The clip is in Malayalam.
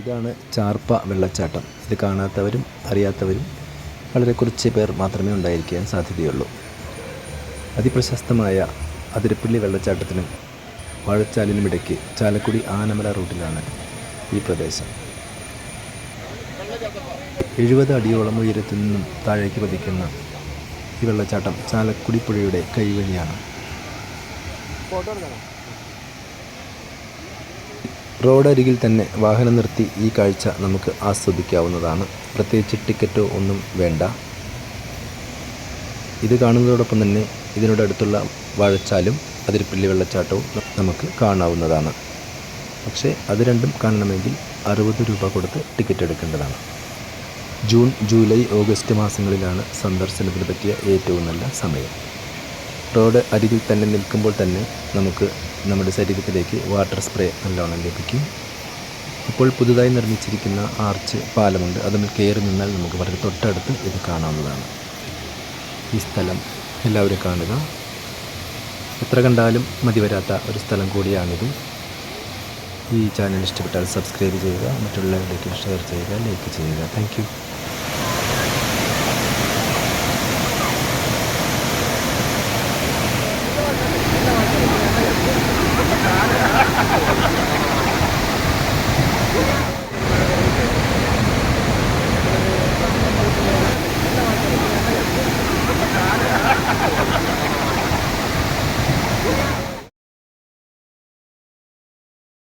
ഇതാണ് ചാർപ്പ വെള്ളച്ചാട്ടം. ഇത് കാണാത്തവരും അറിയാത്തവരും വളരെ കുറച്ച് പേർ മാത്രമേ ഉണ്ടായിരിക്കാൻ സാധ്യതയുള്ളൂ. അതിപ്രശസ്തമായ അതിരപ്പള്ളി വെള്ളച്ചാട്ടത്തിനും വാഴച്ചാലിനുമിടയ്ക്ക് ചാലക്കുടി ആനമല റൂട്ടിലാണ് ഈ പ്രദേശം. 70 അടിയോളം ഉയരത്തിൽ നിന്നും താഴേക്ക് പതിക്കുന്ന ഈ വെള്ളച്ചാട്ടം ചാലക്കുടി പുഴയുടെ കൈവഴിയാണ്. റോഡരികിൽ തന്നെ വാഹനം നിർത്തി ഈ കാഴ്ച നമുക്ക് ആസ്വദിക്കാവുന്നതാണ്. പ്രത്യേകിച്ച് ടിക്കറ്റോ ഒന്നും വേണ്ട. ഇത് കാണുന്നതോടൊപ്പം തന്നെ ഇതിനോടടുത്തുള്ള വാഴച്ചാലും അതിരപ്പള്ളി വെള്ളച്ചാട്ടവും നമുക്ക് കാണാവുന്നതാണ്. പക്ഷേ അത് രണ്ടും കാണണമെങ്കിൽ 60 രൂപ കൊടുത്ത് ടിക്കറ്റ് എടുക്കേണ്ടതാണ്. ജൂൺ, ജൂലൈ, ഓഗസ്റ്റ് മാസങ്ങളിലാണ് സന്ദർശനത്തിന് പറ്റിയ ഏറ്റവും നല്ല സമയം. റോഡ് അരികിൽ തന്നെ നിൽക്കുമ്പോൾ തന്നെ നമുക്ക് നമ്മുടെ ശരീരത്തിലേക്ക് വാട്ടർ സ്പ്രേ നല്ലോണം ലഭിക്കും. ഇപ്പോൾ പുതുതായി നിർമ്മിച്ചിരിക്കുന്ന ആർച്ച് പാലമുണ്ട്. അതിൽ കയറി നിന്നാൽ നമുക്ക് വളരെ തൊട്ടടുത്ത് ഇത് കാണാവുന്നതാണ്. ഈ സ്ഥലം എല്ലാവരും കാണുക. എത്ര കണ്ടാലും മതിവരാത്ത ഒരു സ്ഥലം കൂടിയാണിത്. ഈ ചാനൽ ഇഷ്ടപ്പെട്ടാൽ സബ്സ്ക്രൈബ് ചെയ്യുക, മറ്റുള്ളവരിലേക്ക് ഷെയർ ചെയ്യുക, ലൈക്ക് ചെയ്യുക. Thank you.